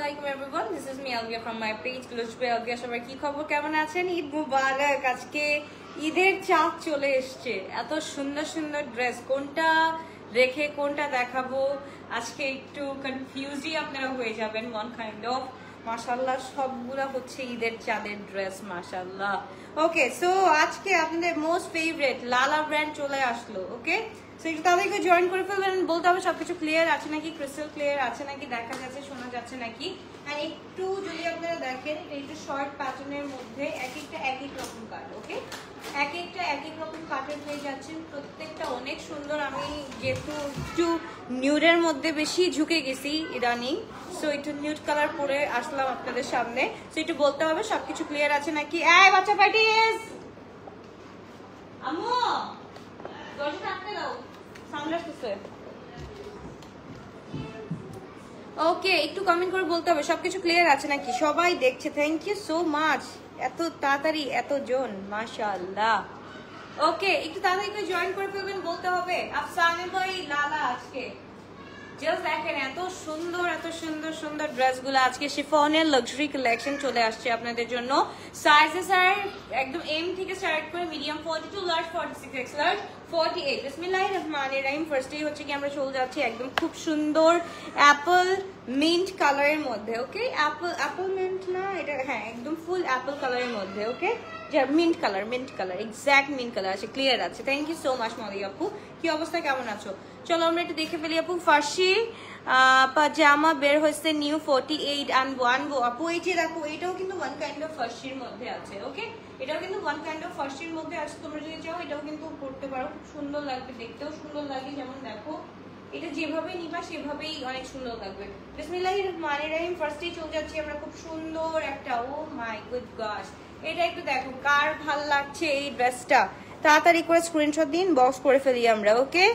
Assalamualaikum everyone. This is me Alvia from my page Glows by Alvia. সবাই কি খবর, কেমন আছেন? ঈদ মুবারক। আজকে ঈদের চাঁদ চলে এসেছে। এত সুন্দর সুন্দর ড্রেস, কোনটা রেখে কোনটা দেখাবো আজকে একটু কনফিউজই আপনারা হয়ে যাবেন। ওয়ান কাইন্ড অফ মাশাআল্লাহ সবগুলা হচ্ছে ঈদের চাঁদের ড্রেস মাশাআল্লাহ। ওকে, সো আজকে আপনাদের মোস্ট ফেভারিট লালা ব্র্যান্ড চলে আসলো। ওকে, সো একটু তাদেরকে জয়েন করে ফেলবেন। বলতে হবে সবকিছু ক্লিয়ার আছে নাকি, ক্রিস্টাল ক্লিয়ার আছে নাকি, দেখা যাচ্ছে শোনা যাচ্ছে নাকি। আর একটু যদি আপনারা দেখেন একটু শর্ট প্যাটার্নের মধ্যে এক একটা এক এক রকম কাট। ওকে, এক একটা এক এক রকম কাটের পেয়ে যাচ্ছেন, প্রত্যেকটা অনেক সুন্দর। আমি যেহেতু একটু নিউডের মধ্যে বেশি ঝুঁকে গেছি ইদানিং, সো একটু নিউড কালার পরে আসলাম আপনাদের সামনে। সো একটু বলতে হবে সবকিছু ক্লিয়ার আছে নাকি। এই বাচ্চা পার্টিস আম্মু দরজা আটকে দাও, সাউন্ড আসতেছে। ওকে, একটু কমেন্ট করে বলতে হবে সবকিছু ক্লিয়ার আছে নাকি। সবাই দেখছে, থ্যাংক ইউ সো মাচ। এত তাড়াতাড়ি এত জন, মাশাআল্লাহ। ওকে, একটু তাড়াতাড়ি জয়েন করে ফেলবেন। বলতে হবে আফসানে ভাই লালা আজকে জাস্ট দেখেন এত সুন্দর এত সুন্দর সুন্দর ড্রেসগুলো। আজকে শিফনের লাক্সারি কালেকশন চলে আসছে আপনাদের জন্য। সাইজেস আর একদম এম থেকে স্টার্ট করে মিডিয়াম 42 লার্জ 46 এক্স লার্জ 48। বিসমিল্লাহির রহমানির রহিম। ফার্স্টেই হচ্ছে কি আমরা চলে যাচ্ছি একদম খুব সুন্দর অ্যাপল মিন্ট কালারের মধ্যে। ওকে, অ্যাপল মিন্ট না এটা, হ্যাঁ একদম ফুল অ্যাপল কালারের মধ্যে। Okay, mint colour exact mint colour আছে, ক্লিয়ার আছে। Thank you so much Madi আপু। কি অবস্থা, কেমন আছো? চলো আমরা একটু দেখে ফেলি আপু। ফার্সি পাজামা বের হয়েছে নিউ 48 and 1 গো আপু। এই যে দেখো, এটাও কিন্তু ওয়ান কাইন্ড অফ ফার্সির মধ্যে আছে। ওকে, এটাও কিন্তু ওয়ান কাইন্ড অফ ফার্সির মধ্যে আছে। তোমরা যদি চাও এটাও কিন্তু পড়তে পারো, খুব সুন্দর লাগবে, দেখতেও সুন্দর লাগে। যেমন দেখো এটা যেভাবে নিবা সেভাবেই অনেক সুন্দর লাগবে। বিসমিল্লাহির রহমানির রহিম। ফার্স্টেই চলে যাচ্ছি আমরা খুব সুন্দর একটা, ও মাই গুড গস, এটা একটু দেখো কার ভাল লাগছে এই ড্রেসটা। তাড়াতাড়ি করে স্ক্রিনশট দিন, বক্স করে ফেলি আমরা। ওকে,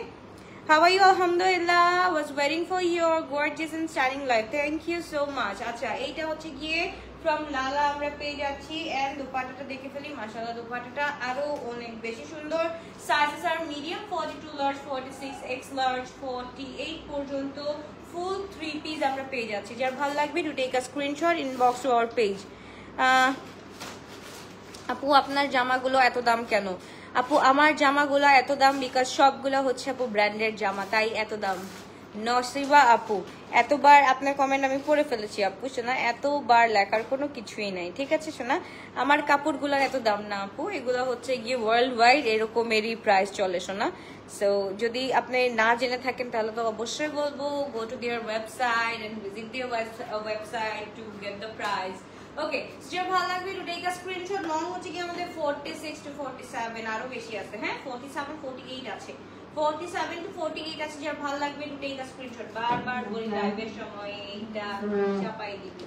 how are you? Alhamdulillah, was waiting for your gorgeous and stunning life. Thank you so much. আচ্ছা, এইটা হচ্ছে গিয়ে from লালা আমরা পেয়ে যাচ্ছি। এন্ড দুপাট্টাটা দেখে ফেলি, মাশাআল্লাহ দুপাট্টাটা আরো অনেক বেশি সুন্দর। Sizes are medium 42 large 46 X large 48 পর্যন্ত ফুল 3 পিস আমরা পেয়ে যাচ্ছি। যার ভালো লাগবে to take a screenshot, inbox to our page. আপু আপনার জামাগুলো এত দাম কেন? আপু আমার জামাগুলো এত দাম বিকজ সবগুলো হচ্ছে আপু ব্র্যান্ডের জামা, তাই এত দাম। নসিবা আপু, এতবার আপনার কমেন্ট আমি পড়ে ফেলেছি আপু শোনা, এতবার লেখার কোনো কিছুই নাই, ঠিক আছে শোনা। আমার কাপড়গুলোর এত দাম না আপু, এগুলো হচ্ছে গিয়ে ওয়ার্ল্ড ওয়াইড এরকমেরই প্রাইস চলে শোনা। সো যদি আপনি না জেনে থাকেন তাহলে তো অবশ্যই বলবো go to their website and visit their website to get the price. Okay, যেটা ভালো লাগবে to take a screenshot. Long হচ্ছে কি আমাদের 46 to 47, আরো বেশি আছে, হ্যাঁ 47 48 আছে, 47 to 48 আছে। যার ভালো লাগবে টু টেক আ স্ক্রিনশট। বারবার বলি লাইভের সময় এইটা চাপাই দিবি।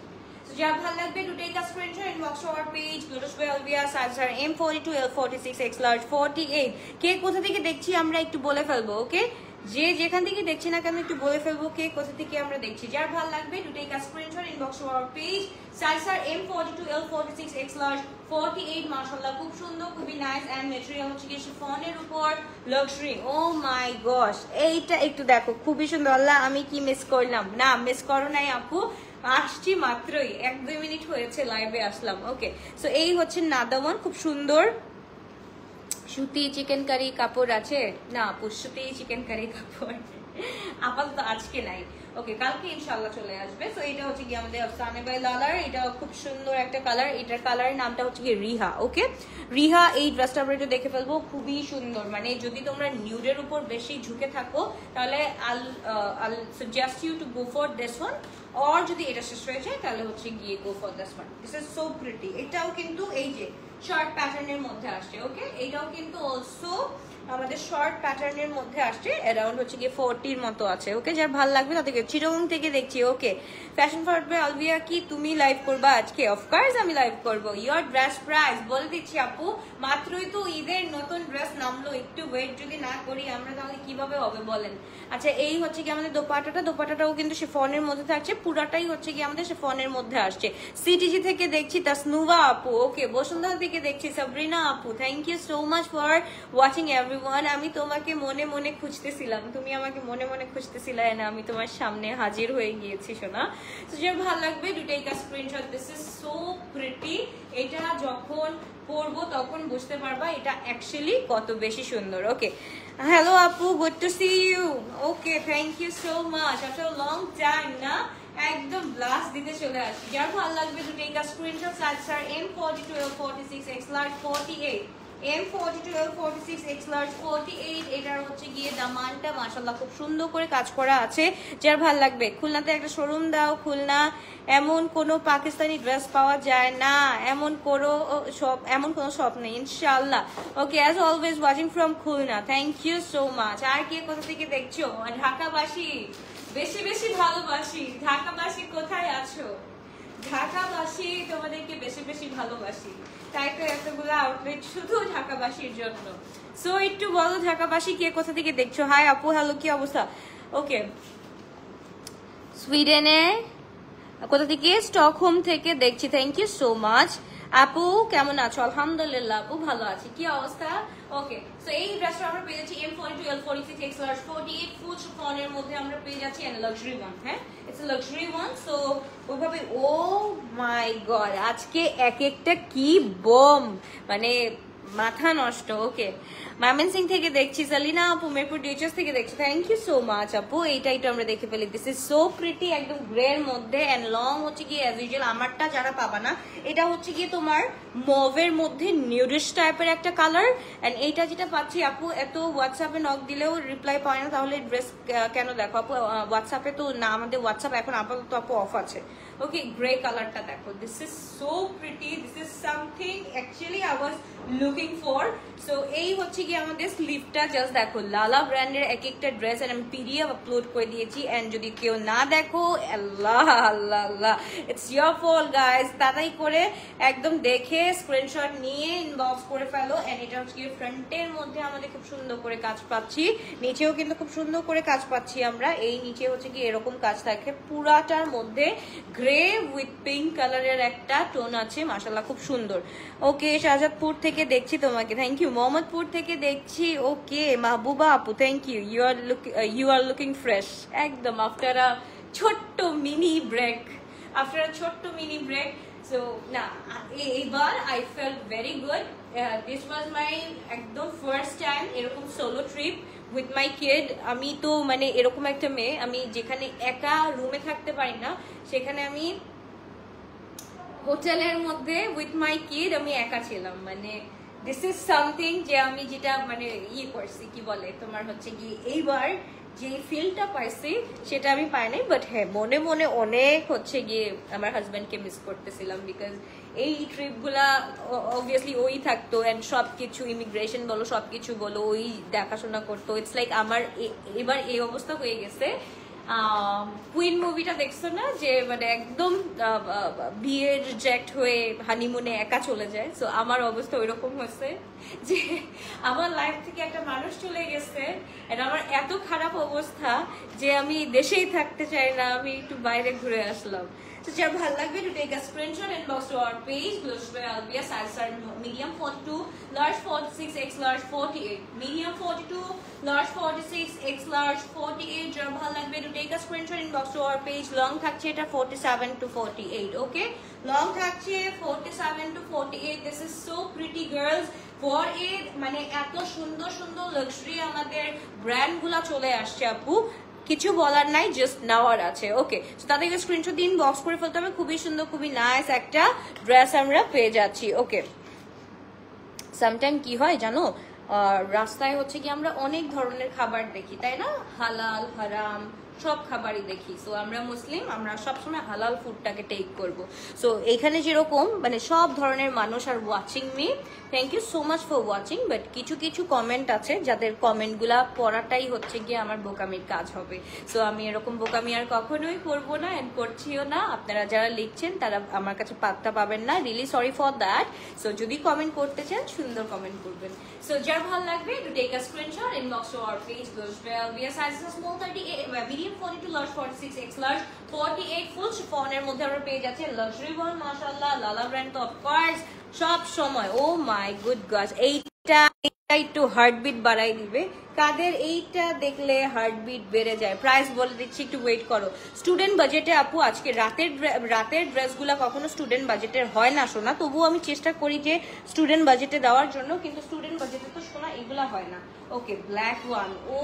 সো যার ভালো লাগবে to take a screenshot, inbox to our page gloss by Alvia. Size আর M42 L46 X large 48। কে কোথা থেকে দেখছি আমরা একটু বলে ফেলবো। ওকে, যে যেখান থেকে দেখছি না কেন একটু বলে ফেলবো কে কোথা থেকে আমরা দেখছি। যার ভালো লাগবে to take a screenshot, inbox to our page. Size আর M42 L46 X large 48। মাশাআল্লাহ খুব সুন্দর, খুবই নাইস। এন্ড ম্যাটেরিয়াল হচ্ছে কি শিফনের উপর লাক্সারি। ও মাই গশ, এইটা একটু দেখো খুবই সুন্দর। আল্লাহ আমি কি মিস করলাম? না মিস করো নাই আপু, আসছি মাত্রই 1-2 মিনিট হয়েছে লাইভে আসলাম। ওকে, সো এই হচ্ছে নাদাওয়ান, খুব সুন্দর সুতি চিকেন কারি কাপড় আছে না আপু, সুতি চিকেন কারি কাপড় আপাতত আজকে নাই। ওকে, কালকে ইনশাআল্লাহ চলে আসবে। সো এটা হচ্ছে কি আমাদের আফসানে বাই লালার, এটা খুব সুন্দর একটা কালার। এটার কালারের নামটা হচ্ছে কি রিহা। ওকে, রিহা। এই ড্রেসটা আমরা একটু দেখে ফেলবো, খুবই সুন্দর। মানে যদি তোমরা নিউডের উপর বেশি ঝুঁকে থাকো তাহলে I'll suggest you to go for this one, or যদি এটা শেষ হয়ে যায় তাহলে হচ্ছে গিয়ে go for this one. This is so pretty. এটাও কিন্তু এই যে শর্ট প্যাটার্নের মধ্যে আসছে। ওকে, এটাও কিন্তু অলসো আমাদের শর্ট প্যাটার্নের মধ্যে আসছে, অ্যারাউন্ড হচ্ছে গিয়ে 40 মতো আছে। ওকে, যার ভালো লাগবে তাদেরকে। চিরং থেকে দেখছি। ওকে, ফ্যাশন ফর বাই আলভিয়া কি তুমি লাইভ করবা আজকে? অফকোর্স আমি লাইভ করবো। ইয়োর ড্রেস প্রাইস বলে দিচ্ছি আপু, মাত্রই তো ঈদের নতুন ড্রেস নামলো, একটু ওয়েট যদি না করি আমরা তাহলে কিভাবে হবে বলেন। আচ্ছা, এই হচ্ছে কি আমাদের দোপাটাটাও কিন্তু শিফনের মধ্যে থাকছে, পুরাটাই হচ্ছে কি আমাদের শিফনের মধ্যে আসছে। সিটিজি থেকে দেখছি তাসনুভা আপু। ওকে, বসুন্ধরা থেকে দেখছি সাবরিনা আপু। Thank you so much for watching every everyone. আমি তোমাকে মনে মনে খুঁজতেছিলাম, তুমি আমাকে মনে মনে খুঁজতেছিলে না, আমি তোমার সামনে হাজির হয়ে গিয়েছি সোনা। তো যার ভালো লাগবে do take a screenshot. This is so pretty. এটা যখন পরবো তখন বুঝতে পারবা এটা অ্যাকচুয়ালি কত বেশি সুন্দর। ওকে, হ্যালো আপু, good to see you. Okay, thank you so much. After long time না একদম ব্লাস্ট দিতে চলে আসছি। যার ভালো লাগবে to take a screenshot. Size sir M42 L46 X large 48, M42 L46 X large 48। এটার হচ্ছে গিয়ে দামানটা মাশাআল্লাহ খুব সুন্দর করে কাজ করা আছে। যার ভালো লাগবে খুলনাতে একটা শোরুম দাও। খুলনা এমন কোনো পাকিস্তানি ড্রেস পাওয়া যায় না, এমন কোনো শপ নেই ইনশাআল্লাহ। Okay, as always watching from Khulna, thank you so much. আর কে কোথা থেকে দেখছো? ঢাকাবাসী বেশি বেশি ভালোবাসি। ঢাকাবাসী কোথায় আছো? ঢাকাবাসী তোমাদেরকে বেশি বেশি ভালোবাসি, তাই তো এতগুলো আউটলেট শুধু ঢাকাবাসীর জন্য। সো একটু বলো ঢাকাবাসী কে কোথা থেকে দেখছো? হাই আপু, হ্যালো, কি অবস্থা? ওকে, সুইডেনে কোথা থেকে? স্টকহোম থেকে দেখছি, থ্যাংক ইউ সো মাচ। আপু কেমন আছো? আলহামদুলিল্লাহ আপু ভালো আছি, কি অবস্থা? ওকে, সো এই ড্রেসটা আমরা পেয়ে যাচ্ছি M42 L46 X large 48 full শিফনের মধ্যে আমরা পেয়ে যাচ্ছি, এন্ড লাক্সারি ওয়ান। হ্যাঁ, it's a luxury one. So ওইভাবে, ও মাই গড, আজকে এক একটা কি বম, মানে মাথা নষ্ট। ওকে, ময়মনসিং থেকে দেখছি, সালিনা আপু মিরপুর ডিএচএস থেকে দেখছি, থ্যাংক ইউ সো মাচ আপু। এইটাই তো আমরা দেখে ফেলি। দিস ইজ সো প্রিটি, একদম গ্রে এর মধ্যে এন্ড লং হচ্ছে গিয়ে অ্যাজ ইউজুয়াল আমারটা যারা পাবা না, এটা হচ্ছে গিয়ে তোমার মভের মধ্যে নিউডিশ টাইপের একটা কালার। এন্ড এইটা যেটা পাচ্ছি আপু, এত হোয়াটসঅ্যাপে নক দিলেও রিপ্লাই পায় না, তাহলে ড্রেস কেন? দেখো আপু, হোয়াটসঅ্যাপে তো না, আমাদের হোয়াটসঅ্যাপ এখন আপাতত আপু অফ আছে। ওকে, গ্রে কালারটা দেখো, this is so pretty, this is something actually I was looking for. So এই হচ্ছে কি আমাদের স্লিভটা, জাস্ট দেখো লালা ব্র্যান্ডের এক একটা ড্রেস, এন্ড আমি পিডিএফ আপলোড করে দিয়েছি। এন্ড যদি কেউ না দেখো, আল্লাহ আল্লাহ আল্লাহ, ইটস ইয়োর ফল্ট গাইস। তাড়াতাড়ি করে একদম দেখে স্ক্রিনশট নিয়ে ইনবক্স করে ফেলো। এন্ড এটা হচ্ছে কি ফ্রন্টের মধ্যে আমাদের খুব সুন্দর করে কাজ পাচ্ছি, নিচেও কিন্তু খুব সুন্দর করে কাজ পাচ্ছি আমরা। এই নিচে হচ্ছে কি এরকম কাজ থাকে, পুরাটার মধ্যে গ্রে উইথ পিঙ্ক কালারের একটা টোন আছে, মাশাআল্লাহ খুব সুন্দর। ওকে, শাহজাদপুর থেকে দেখছি তোমাকে, থ্যাংক ইউ। মোহাম্মদপুর থেকে দেখছি, ওকে। মাহবুবা আপু, thank you. You are looking fresh একদম আফটার আ ছোট্ট মিনি ব্রেক, সো না, এইবার I felt very good. This was my একদম ফার্স্ট টাইম এরকম solo trip with my kid. আমি তো মানে এরকম একটা মেয়ে, আমি যেখানে একা রুমে থাকতে পারি না, সেখানে আমি হোটেলের মধ্যে উইথ মাই কিড আমি একা ছিলাম। মানে দিস ইজ সামথিং যে আমি যেটা মানে করছি, কি বলে তোমার হচ্ছে কি, এইবার যে ফিলটা পাইছি সেটা আমি পাই নাই। বাট হ্যাঁ, মনে মনে অনেক হচ্ছে গিয়ে আমার হাজব্যান্ডকে মিস করতেছিলাম, বিকজ এই ট্রিপগুলা অবভিয়াসলি ওই থাকতো, অ্যান্ড সবকিছু ইমিগ্রেশন বলো, সবকিছু বলো, ওই দেখাশোনা করতো। ইটস লাইক আমার এবার এই অবস্থা হয়ে গেছে। কুইন মুভিটা দেখছো না, যে মানে একদম বিয়ে রিজেক্ট হয়ে হানিমুনে একা চলে যায়। সো আমার অবস্থা ওইরকম হয়েছে যে আমার লাইফ থেকে একটা মানুষ চলে গেছে, আর আমার এত খারাপ অবস্থা যে আমি দেশেই থাকতে চাই না, আমি একটু বাইরে ঘুরে আসলাম। So যার ভালো লাগবে to take a screenshot inbox to our page. Glossware Albia size are medium 42, large 46, X large 48, medium 42, large 46, X large 48. যার ভালো লাগবে to take a screenshot inbox to our page. Long থাকছে এটা 47 to 48. Okay, long থাকছে 47 to 48. This is so pretty girls. For it মানে এত সুন্দর সুন্দর লাক্সারি আমাদের ব্র্যান্ডগুলো চলে আসছে আপু, কিছু বলার নাই, জাস্ট নেওয়ার আছে। ওকে, তো তাদেরকে স্ক্রিনশট দিন, বক্স করে ফেলতে হবে। খুবই সুন্দর, খুবই নাইস একটা ড্রেস আমরা পেয়ে যাচ্ছি। ওকে, সামটাইম কি হয় জানো, রাস্তায় হচ্ছে কি আমরা অনেক ধরনের খাবার দেখি, তাই না? হালাল হারাম সব খাবারই দেখি। সো আমরা মুসলিম, আমরা সবসময় হালাল ফুডটাকে টেক করব। সো এখানে যেরকম মানে সব ধরনের মানুষ আর watching me, thank you so much for watching. But কিছু কিছু কমেন্ট আছে যাদের কমেন্টগুলা পড়াটাই হচ্ছে গিয়ে আমার বোকামির কাজ হবে। সো আমি এরকম বোকামি আর কখনোই করবো না, এন্ড করছিও না। আপনারা যারা লিখছেন তারা আমার কাছে পাত্তা পাবেন না, really sorry for that. So যদি কমেন্ট করতে চান সুন্দর কমেন্ট করবেন। সো যার ভালো লাগবে to take a screenshot inbox to our page. বিয়ার size small 38, medium 42, large 46, X large 48 full শিফনের মধ্যে আমরা পেয়ে যাচ্ছি লাক্সারি ওয়ান, মাশাআল্লাহ লালা ব্র্যান্ড তো অফ কোর্স সব সময়। ও মাই গুড গস, এইটা একটু হার্টবিট বাড়াই দিবে, কাদের এইটা দেখলে হার্টবিট বেড়ে যায়। প্রাইস বলে দিচ্ছি, একটু ওয়েট করো। স্টুডেন্ট বাজেটে আপু আজকে রাতের ড্রেসগুলো কখনো স্টুডেন্ট বাজেটের হয় না সোনা, তবুও আমি চেষ্টা করি যে স্টুডেন্ট বাজেটে দেওয়ার জন্য, কিন্তু স্টুডেন্ট বাজেটে তো সোনা এগুলা হয় না। Okay, black one, oh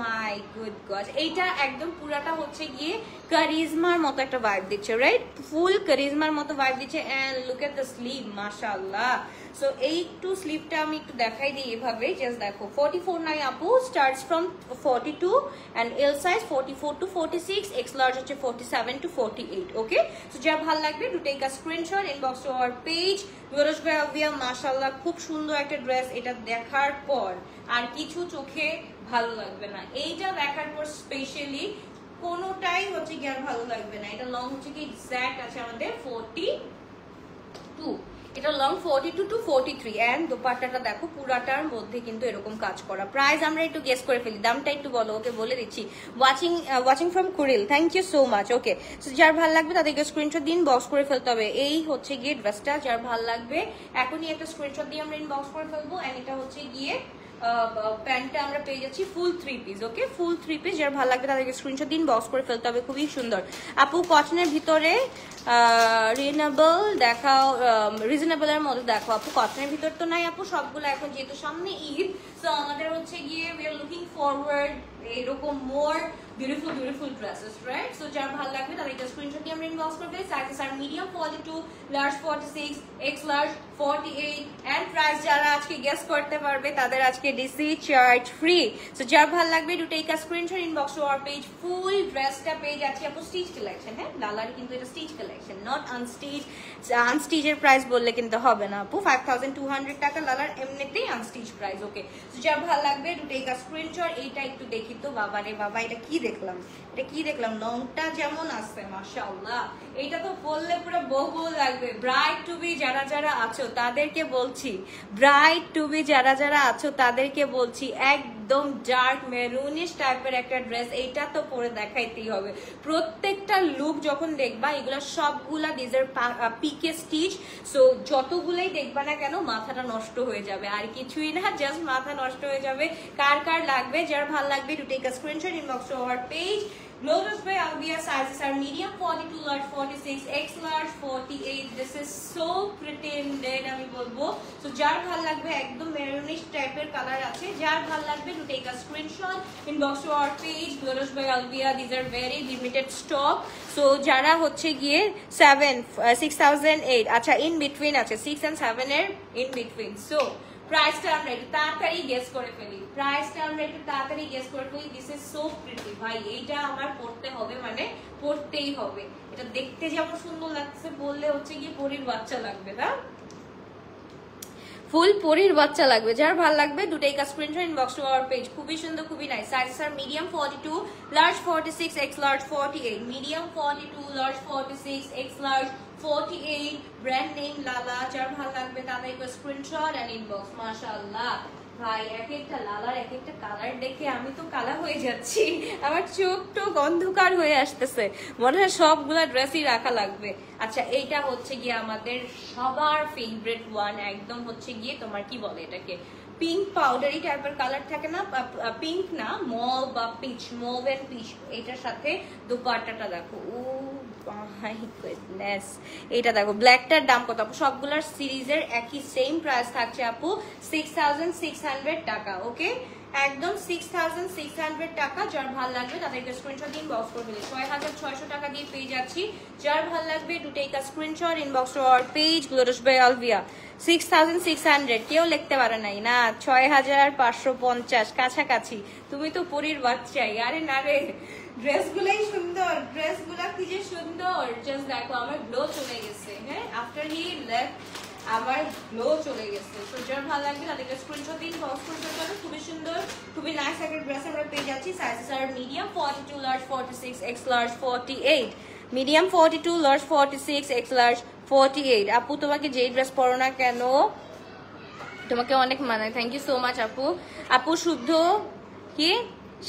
my good god, এইটা একদম পুরাটা হচ্ছে গিয়ে কারিজমার মতো একটা ভাইব দিচ্ছে, রাইট? ফুল কারিজমার মতো ভাইব দিচ্ছে। And look at the sleeve, মাশাআল্লাহ। সো এই একটু স্লিভটা আমি একটু দেখাই দিই এভাবে, জাস্ট দেখো 44 নাই আপু, starts from 42 and L size 44 to 46, X large হচ্ছে 47 to 48। ওকে, সো যা ভালো লাগবে do take a screenshot, inbox to our page. বিরোজ ভাই আলভিয়া, মাশাআল্লাহ, খুব সুন্দর একটা ড্রেস। এটা দেখার পর আর কিছু চোখে ভালো লাগবে না, এইটা দেখার পর স্পেশালি কোনোটাই হচ্ছে কি আর ভালো লাগবে না। এটা লং হচ্ছে কি এক্স্যাক্ট আছে আমাদের 42, এটা লং 42 to 43 এন্ড দোপাট্টাটা দেখো পুরাটার মধ্যে কিন্তু এরকম কাজ করা। প্রাইস আমরা একটু গেস করে ফেলি, দামটা একটু বলো। ওকে, বলে দিচ্ছি, watching from Kuril, thank you so much. Okay, so যার ভালো লাগবে তাদেরকে স্ক্রিনশট দিন, বক্স করে ফেলতে হবে। এই হচ্ছে গিয়ে ড্রেসটা, যার ভালো লাগবে এখনই একটা স্ক্রিনশট দিয়ে আমরা ইনবক্স করে ফেলবো। এন্ড এটা হচ্ছে গিয়ে প্যান্টটা আমরা পেয়ে যাচ্ছি ফুল 3 পিস। ওকে, ফুল 3 পিস, যার ভালো লাগবে তাদেরকে স্ক্রিনশট দিন, বক্স করে ফেলতে হবে। খুবই সুন্দর আপু, কটনের ভিতরে রিজনেবলের মধ্যে দেখো আপু। কটনের ভিতর তো নাই আপু, সবগুলো এখন যেহেতু সামনে ঈদ, সো আমাদের হচ্ছে গিয়ে উই আর লুকিং ফরওয়ার্ড এরকম more beautiful dresses, right? So যার ভালো লাগবে তাদেরকে স্ক্রিনশট দিয়ে আমরা ইনবক্স করবে। Sizes are medium 42, large 46, X large 48 and price যারা আজকে গেস করতে পারবে তাদের আজকে ডিসি চার্জ ফ্রি। সো যার ভালো লাগবে do take a screenshot, inbox to our page. Full ড্রেসটা পেয়ে যাচ্ছি আপু স্টিচ কালেকশন, হ্যাঁ লালার কিন্তু এটা স্টিচ কালেকশন, নট আনস্টিচ। আনস্টিচের প্রাইস বললে কিন্তু হবে না আপু, 5200 টাকা লালার এমনিতেই আনস্টিচ প্রাইস। ওকে, সো যার ভালো লাগবে ডু টেক আ স্ক্রিনশট। এইটা একটু দেখি তো, বাবা রে বাবা, এটা কি দেখলাম, এটা কি দেখলাম, লংটা যেমন আছে মাশাআল্লাহ, এইটা তো বললে পুরো বহু লাগবে। ব্রাইড টু বি যারা যারা আছো তাদেরকে বলছি, ব্রাইড টু বি যারা যারা আছো তাদেরকে বলছি, একদম ডার্ক মেরুনিশ টাইপের একটা ড্রেস, এইটা তো পরে দেখাইতেই হবে। প্রত্যেকটা লুক যখন দেখবা এগুলা সবগুলা ডিজার পিকে স্টিচ, সো যতগুলাই দেখবা না কেন মাথাটা নষ্ট হয়ে যাবে, আর কিছুই না, জাস্ট মাথা নষ্ট হয়ে যাবে। কার কার লাগবে, যার ভালো লাগবে to take a screenshot, inbox to our page. Glorious by Albia, sizes are medium 42, large 46, X large 48. This is so pretty in red আমি বলবো। So যার ভালো লাগবে, একদম মেরুনিশ টাইপের কালার আছে, যার ভালো লাগবে to take a screenshot, inbox to our page. Glorious by Albia, these are very limited stock. So যারা হচ্ছে গিয়ে 6008, আচ্ছা in between আছে 6 and 7 এর in between. So প্রাইসটা আমরা একটু তাড়াতাড়ি গেস করে ফেলি, দিস ইজ সো প্রিটি ভাই, এইটা আমার পড়তে হবে, মানে পড়তেই হবে। এটা দেখতে যেমন সুন্দর লাগছে, বললে হচ্ছে গিয়ে পরীর বাচ্চা লাগবে না, ফুল পরীর বাচ্চা লাগবে। যার ভালো লাগবে do take a screenshot, inbox to our page. খুবই সুন্দর, খুবই nice. Sizes are medium 42, large 46, X large 48, medium 42, large 46, X large 48, brand name Lala. যার ভালো লাগবে তাদেরকে স্ক্রিনশট এন্ড ইনবক্স। মাশাআল্লাহ ভাই, এক একটা লালার এক একটা কালার দেখে আমি তো কালা হয়ে যাচ্ছি, আমার চোখ টোক অন্ধকার হয়ে আসতেছে, মনে হয় সবগুলা ড্রেসই রাখা লাগবে। আচ্ছা, এইটা হচ্ছে গিয়ে আমাদের সবার ফেভারিট ওয়ান, একদম হচ্ছে গিয়ে তোমার কি বলে এটাকে, পিঙ্ক পাউডারি টাইপের কালার থাকে না, পিঙ্ক না, মভ বা পিচ, মভ এন্ড পিচ। এটার সাথে দোপাট্টাটা দেখো, ও মাই গুডনেস, এটা দেখো। ব্ল্যাকটার দাম কত আপু? সবগুলার সিরিজের একই সেম প্রাইস থাকছে আপু, 6600 টাকা। ওকে, একদম 6600 টাকা। যার ভালো লাগবে তাদেরকে স্ক্রিনশট দিন, বক্স করে ফেলে 6600 টাকা দিয়ে পেয়ে যাচ্ছি। যার ভালো লাগবে to take a screenshot, inbox to our page. Glorious by Albia, 6600, কেউ লিখতে পারে নাই না, 6550 কাছাকাছি। তুমি তো পরীর বাচ্চাই, আরে না রে, ড্রেসগুলাই সুন্দর, ড্রেসগুলা কি যে সুন্দর, জাস্ট দেখো আমার গ্লো চলে গেছে। হ্যাঁ, আফটার হি লেফট আমার গ্লো চলে গেছে। তো যার ভালো লাগবে তাদেরকে স্ক্রিনশট দিন, বক্স করতে পারো। খুবই সুন্দর, খুবই নাইস একটা ড্রেস আমরা পেয়ে যাচ্ছি। Sizes are medium 42, large 46, X large 48, medium 42, large 46, X large 48। আপু তোমাকে যেই ড্রেস পরো না কেন তোমাকে অনেক মানায়, থ্যাংক ইউ সো মাচ আপু। আপু শুদ্ধ কি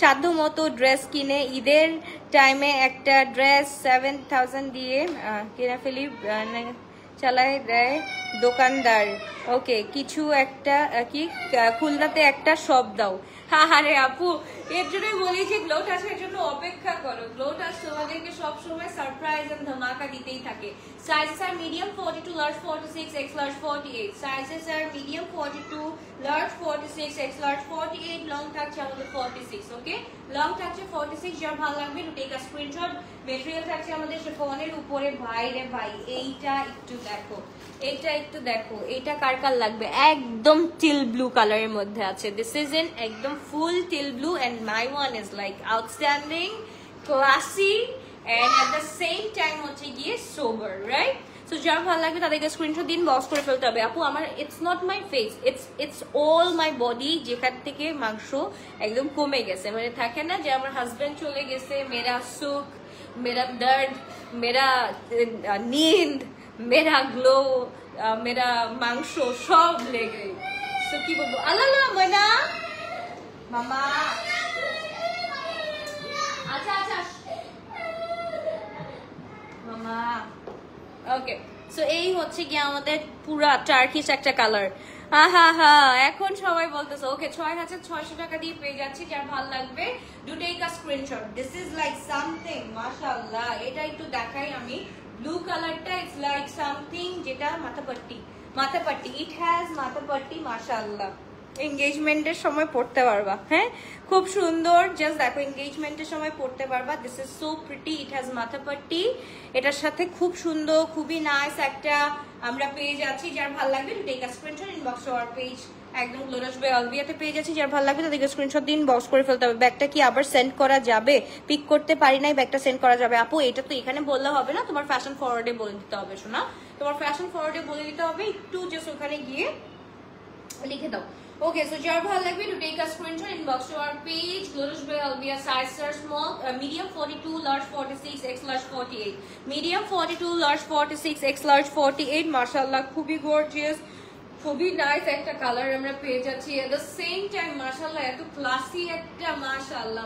সাধ্য মতো ড্রেস কিনে ঈদের টাইমে একটা ড্রেস 7000 দিয়ে কিনে ফেলি, চালায় দেয় দোকানদার। ওকে, কিছু একটা কি খুলনাতে একটা শপ দাও। আরে আপু, এর জন্যই বলি যে গ্লো টাচের জন্য অপেক্ষা করো। গ্লো টাচ তোমাদেরকে সবসময় সারপ্রাইজ এন্ড ধামাকা দিতেই থাকে। Sizes are medium 42, large 46, X large 48। Sizes are medium 42, large 46, X large 48, long থাকছে আমাদের 46। ওকে, লং থাকছে 46। যার ভালো লাগবে to take a screenshot. Material থাকছে আমাদের শিফনের উপরে। ভাই রে ভাই, এইটা একটু দেখো, এটা একটু দেখো, এটা কার কার লাগবে? একদম টিল ব্লু কালারের মধ্যে আছে। দিস ইজ ইন একদম full teal blue and my one is like outstanding, classy and at the same time হচ্ছে গিয়ে সোবার, রাইট? সো যার ভালো লাগবে তাদেরকে স্ক্রিনশট দিন, বক্স করে ফেলতে হবে। আপু আমার it's not my face, it's all my body, যেখান থেকে মাংস একদম কমে গেছে। মানে থাকে না যে আমার হাজবেন্ড চলে গেছে, মেরা সুখ, মেরা দর্দ, মেরা নীंद, মেরা গ্লো, মেরা মাংস সব লেগে। সো কি বলবো, আল্লাহ ময়না মামা। আচ্ছা আচ্ছা মামা। ওকে, সো এই হচ্ছে কি আমাদের পুরা টার্কিশ একটা কালার। হা, এখন সবাই বলতেছে ওকে 6,600 টাকা দিয়ে পেয়ে যাচ্ছি। যার ভালো লাগবে do take a screenshot. This is like something মাশাআল্লাহ। এটা একটু দেখাই আমি, ব্লু কালারটা ইটস লাইক সামথিং, যেটা মাথাপাট্টি, ইট হ্যাজ মাথাপাট্টি মাশাআল্লাহ। এঙ্গেজমেন্টের সময় পড়তে পারবা, হ্যাঁ খুব সুন্দর। জাস্ট দেখো, এঙ্গেজমেন্টের সময় পড়তে পারবা। This is so pretty, it has মাথাপাট্টি। এটার সাথে খুব সুন্দর, খুবই নাইস একটা আমরা পেয়ে যাচ্ছি। যার ভালো লাগবে to take a screenshot, inbox to our page. একদম গ্লোরাস বাই অলভিয়াতে পেয়ে যাচ্ছি। যার ভালো লাগবে তাদেরকে স্ক্রিনশট দিন, বক্স করে ফেলতে হবে। ব্যাগটা কি আবার সেন্ড করা যাবে? পিক করতে পারি নাই, ব্যাগটা সেন্ড করা যাবে। আপু এটা তো এখানে বললে হবে না, তোমার ফ্যাশন ফরওয়ার্ডে বলে দিতে হবে। শোনা, তোমার ফ্যাশন ফরওয়ার্ডে বলে দিতে হবে, একটু জাস্ট ওখানে গিয়ে লিখে দাও। Okay, so jar bhal lagbe to take a screenshot, inbox to our page. Glorious by Albia, size are small, medium 42, large 46, x large 48. Medium 42, large 46, x large 48. Mashallah, খুবই gorgeous, খুবই নাইস একটা colour আমরা পেয়ে যাচ্ছি। এট the same time মাশাআল্লাহ এত classy একটা, মাশাআল্লাহ।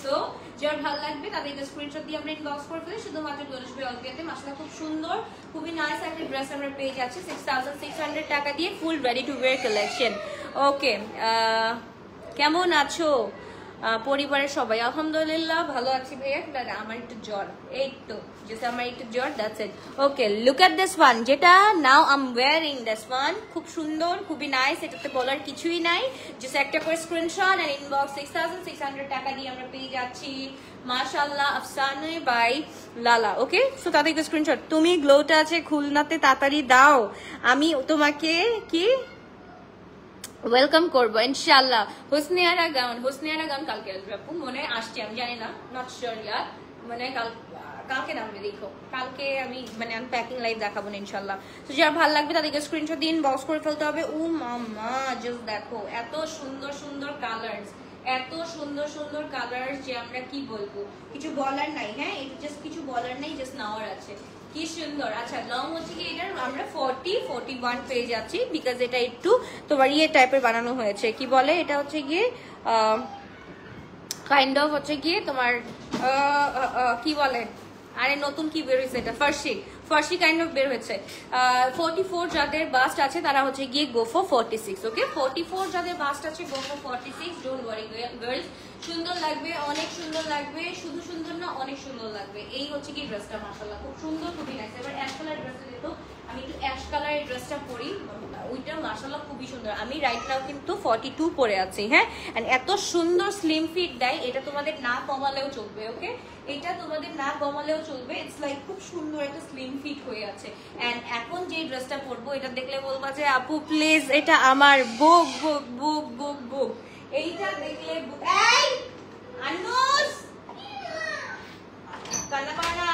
সো যার ভালো লাগবে তাদেরকে স্ক্রিনশট দিয়ে আমরা ইনবক্স করে ফেলি, শুধুমাত্র গ্লোরিশ বাই অলভিয়াতে। মাশাআল্লাহ খুব সুন্দর, খুবই নাইস একটা ড্রেস আমরা পেয়ে যাচ্ছি 6,600 টাকা দিয়ে, full ready to wear collection. Okay, কেমন আছো পরিবারের সবাই? আলহামদুলিল্লাহ ভালো আছি ভাইয়া। দাদা আমার একটু জ্বর, এই তো জাস্ট আমার একটু জ্বর, that's it. Okay, look at this one, যেটা now I am wearing this one. খুব সুন্দর, খুবই নাইস, এটাতে বলার কিছুই নাই। জাস্ট একটা করে স্ক্রিনশট এন্ড ইনবক্স। 6,600 টাকা দিয়ে আমরা পেয়ে যাচ্ছি মাশাআল্লাহ আফসানে বাই লালা। ওকে, সো তাদেরকে স্ক্রিনশট। তুমি গ্লোটা আছে খুলনাতে, তাড়াতাড়ি দাও, আমি তোমাকে কি ওয়েলকাম করবো ইনশাআল্লাহ। হোসনিয়ারা গান কালকে আসবে আপু, মনে আসছে, আমি জানি না, নট শিওর ইয়ার। মানে কালকে নামবে, দেখো কালকে আমি মানে আনপ্যাকিং লাইভ দেখাবো না ইনশাআল্লাহ। তো যার ভালো লাগবে তাদেরকে স্ক্রিনশট দিন, বক্স করে ফেলতে হবে। ও মামা, জাস্ট দেখো এত সুন্দর সুন্দর কালার্স, এত সুন্দর সুন্দর কালার্স যে আমরা কি বলবো, কিছু বলার নাই। হ্যাঁ, এটা জাস্ট কিছু বলার নাই, জাস্ট নেওয়ার আছে। কি সুন্দর। আচ্ছা, লং হচ্ছে কি এটার আমরা 41 পেয়ে যাচ্ছি, বিকজ এটা একটু তোমার ইয়ে টাইপের বানানো হয়েছে, কি বলে এটা হচ্ছে গিয়ে কাইন্ড অফ হচ্ছে গিয়ে তোমার কি বলে, আরে নতুন কি বের হয়েছে, এটা ফার্সি কাইন্ড অফ বের হয়েছে। 44 যাদের বাস্ট আছে তারা হচ্ছে গিয়ে গো ফর 46। ওকে, 44 যাদের বাস্ট আছে go for 46। Don't worry girls, সুন্দর লাগবে, অনেক সুন্দর লাগবে, শুধু সুন্দর না অনেক সুন্দর লাগবে। এই হচ্ছে কি ড্রেসটা, মাশাআল্লাহ খুব সুন্দর, খুবই নাইস। এবার অ্যাশ কালার ড্রেসটা দেখো, আমি একটু অ্যাশ কালারের ড্রেসটা পরি, ওইটা মাশাআল্লাহ খুবই সুন্দর। আমি রাইট নাও কিন্তু 42 পরে আছি। হ্যাঁ, এন্ড এত সুন্দর স্লিম ফিট দেয়, এটা তোমাদের না কমালেও চলবে। ওকে, এটা তোমাদের না কমালেও চলবে, ইটস লাইক খুব সুন্দর একটা স্লিম ফিট হয়ে আছে। এন্ড এখন যে ড্রেসটা পরবো এটা দেখলে বলবা যে আপু প্লিজ এটা আমার, বুক বুক বুক বুক বুক। এইটা দেখলে এই আনুস কান্না করে না।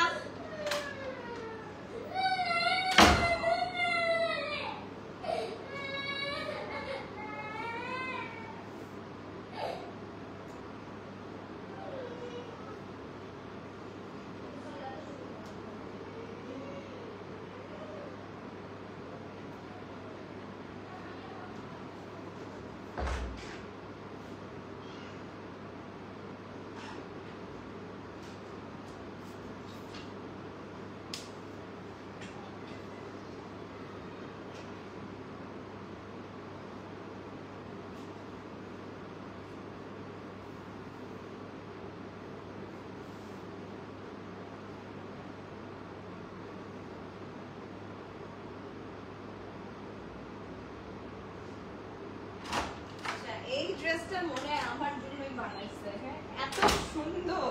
মনে হয় আমার জন্যই বানাইছে। হ্যাঁ, এত সুন্দর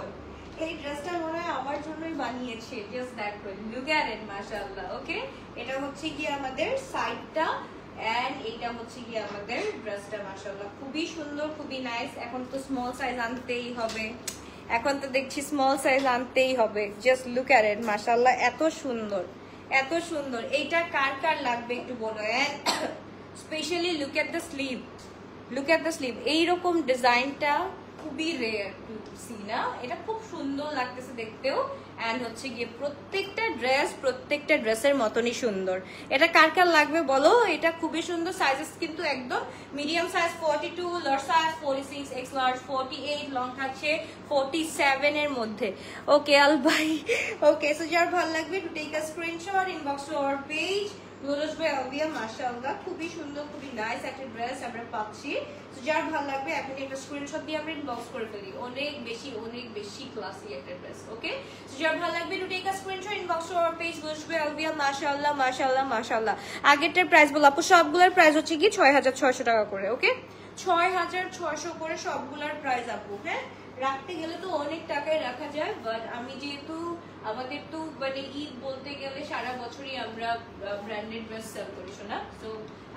এই ড্রেসটা মনে হয় আমার জন্যই বানিয়েছে। জাস্ট দেখো, লুক এট ইট, মাশাআল্লাহ। ওকে, এটা হচ্ছে কি আমাদের সাইডটা এন্ড এটা হচ্ছে কি আমাদের ড্রেসটা। মাশাআল্লাহ, খুবই সুন্দর, খুবই নাইস। এখন তো স্মল সাইজ আনতেই হবে, এখন তো দেখছি স্মল সাইজ আনতেই হবে। জাস্ট লুক এট ইট, মাশাআল্লাহ, এত সুন্দর, এত সুন্দর। এইটা কার কার লাগবে একটু বলো। And specially look at the sleeve, look at the sleeve. এইরকম ডিজাইনটা খুবই রেয়ার টু সি না, এটা খুব সুন্দর লাগতেছে দেখতেও। এন্ড হচ্ছে গিয়ে প্রত্যেকটা ড্রেসের মতনই সুন্দর। এটা কার কার লাগবে বলো। এটা খুবই সুন্দর। সাইজেস কিন্তু একদম medium size 42, large size 46, X large 48, long থাকছে 47 এর মধ্যে। ওকে আল ভাই, ওকে, সো যার ভালো লাগবে to take a screenshot, inbox to our page. মাশাআল্লাহ, খুবই সুন্দর, খুবই নাইস একটা ড্রেস আমরা পাচ্ছি। যার ভালো লাগবে এখন একটা স্ক্রিনশট দিয়ে আমরা ইনবক্স করে ফেলি। অনেক বেশি ক্লাসি একটা ড্রেস। ওকে, যার ভালো লাগবে to take a screenshot, inbox to our page বুঝবে আলবিয়া। মাশাআল্লাহ, মাশাআল্লাহ, মাশাআল্লাহ। আগেরটার প্রাইস বল আপু। সবগুলোর প্রাইস হচ্ছে কি 6600 টাকা করে। ওকে, 6600 করে সবগুলোর প্রাইস আপু। হ্যাঁ, রাখতে গেলে তো অনেক টাকায় রাখা যায়, বাট আমি যেহেতু আমাদের তো মানে ঈদ বলতে গেলে সারা বছরই আমরা ব্র্যান্ডেড ড্রেস সেল করি শোনা। তো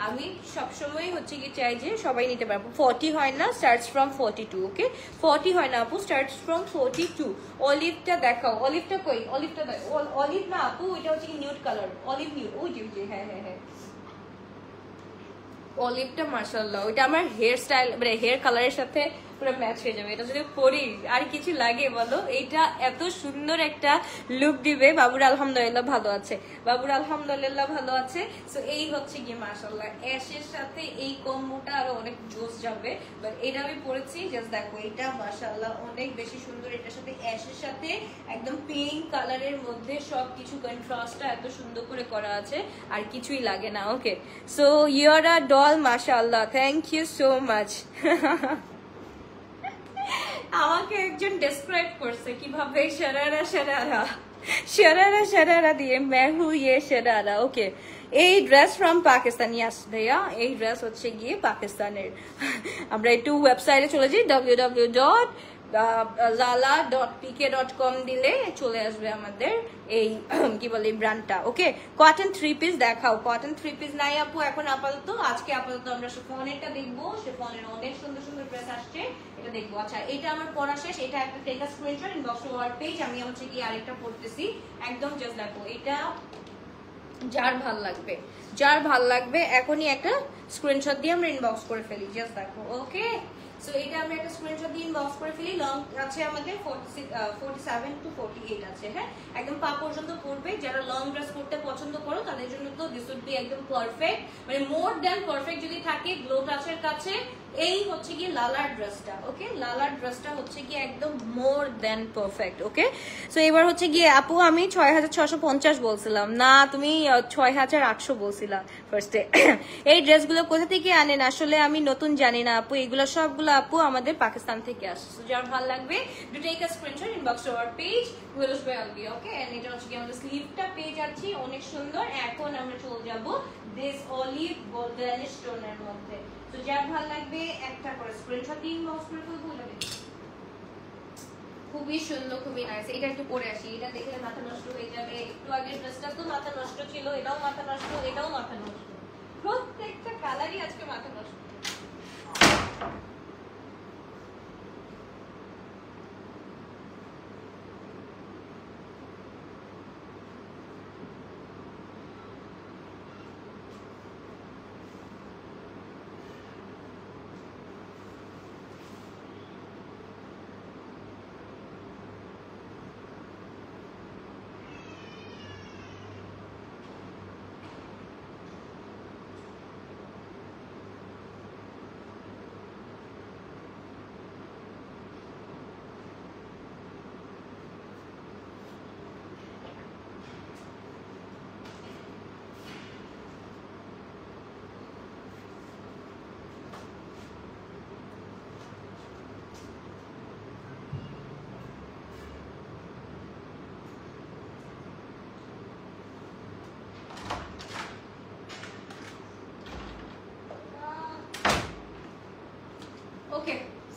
আমি সবসময় হচ্ছে কি চাই যে সবাই নিতে পারবো। 40 হয় না, স্টার্টস ফ্রম 42। ওকে, 40 হয় না আপু, স্টার্টস ফ্রম 42। অলিভটা দেখাও, অলিভটা কই, অলিভটা অলিভ না আপু, এটা হচ্ছে কি নিউড কালার, অলিভ নিউড। ওই যে হ্যাঁ হ্যাঁ হ্যাঁ, অলিভটা মাশাআল্লাহ, ওইটা আমার হেয়ার স্টাইল মানে হেয়ার কালারের সাথে পুরো ম্যাচ হয়ে যাবে। এটা যদি পরি আর কিছু লাগে বলো, এইটা এত সুন্দর একটা লুক দিবে। বাবুর আলহামদুলিল্লাহ ভালো আছে, বাবুর আলহামদুলিল্লাহ ভালো আছে। সো এই হচ্ছে কি মাশাআল্লাহ, অ্যাশের সাথে এই কম্বোটা আরো অনেক জোস যাবে। বাট এটা আমি পরেছি, জাস্ট দেখো, এটা মাশাআল্লাহ অনেক বেশি সুন্দর। এটার সাথে অ্যাশের সাথে একদম পিঙ্ক কালারের মধ্যে সবকিছু কন্ট্রাস্টটা এত সুন্দর করে করা আছে, আর কিছুই লাগে না। Okay, so you are a doll, মাশাআল্লাহ, থ্যাংক ইউ সো মাচ। আমাকে একজন ডেসক্রাইব করছে কিভাবে শরারা শরারা শরারা শরারা দিয়ে মেহু ইয়ে শরারা। ওকে, এই ড্রেস ফ্রম পাকিস্তান। ইয়াস ভাইয়া, এই ড্রেস হচ্ছে গিয়ে পাকিস্তানের। আমরা একটু ওয়েবসাইটে চলে যাই, www.zala.pk.com দিলে চলে আসবে আমাদের এই কি বলে ব্র্যান্ডটা। ওকে, কটন 3 পিস দেখাও। কটন 3 পিস নাই আপু এখন আপাতত। আজকে আপাতত আমরা শিফনের দেখবো। শিফনের অনেক সুন্দর সুন্দর ড্রেস আসছে, এটা দেখবো। আচ্ছা, এটা আমার পড়া শেষ। এটা একটা take a screenshot, inbox to our page. আমি হচ্ছে কি আরেকটা পড়তেছি একদম। জাস্ট দেখো, এটা যার ভাল লাগবে, যার ভাল লাগবে এখনই একটা স্ক্রিনশট দিয়ে আমরা ইনবক্স করে ফেলি। জাস্ট দেখো। ওকে, সো এটা আমরা একটা স্ক্রিনশট দিয়ে ইনবক্স করে ফেলি। লং আছে আমাদের 47 to 48 আছে। হ্যাঁ, একদম পা পর্যন্ত পড়বে। যারা লং ড্রেস পরতে পছন্দ করো তাদের জন্য তো দিস উড বি একদম পারফেক্ট, মানে মোর দ্যান পারফেক্ট যদি থাকে গ্লো টাচের কাছে। এই হচ্ছে কি লালার ড্রেসটা। ওকে, লালার ড্রেসটা হচ্ছে কি একদম মোর দ্যান পারফেক্ট। ওকে, সো এবার হচ্ছে গিয়ে আপু আমি 6650 বলছিলাম না, তুমি 6800 বলছিলা ফার্স্টে। এই ড্রেসগুলো কোথা থেকে আনেন আসলে আমি নতুন জানি না আপু, এগুলো সবগুলো আপু আমাদের পাকিস্তান থেকে আসে। সো যার ভালো লাগবে do take a screenshot, inbox to our page উইলস বাই আলবি। ওকে, এন্ড এটা হচ্ছে কি আমাদের স্লিভটা পেয়ে যাচ্ছি, অনেক সুন্দর। এখন আমরা চলে যাব দিস অলিভ গোল্ডেন স্টোনের মধ্যে। তো যার ভালো লাগবে একটা করে স্ক্রিনশট দিয়ে ইনবক্স করে ফেলবো। খুবই সুন্দর, খুবই নাইস। এটা একটু পরে আসি, এটা দেখলে মাথা নষ্ট হয়ে যাবে। একটু আগের ড্রেসটা তো মাথা নষ্ট ছিল, এটাও মাথা নষ্ট, এটাও মাথা নষ্ট, প্রত্যেকটা কালারই আজকে মাথা নষ্ট।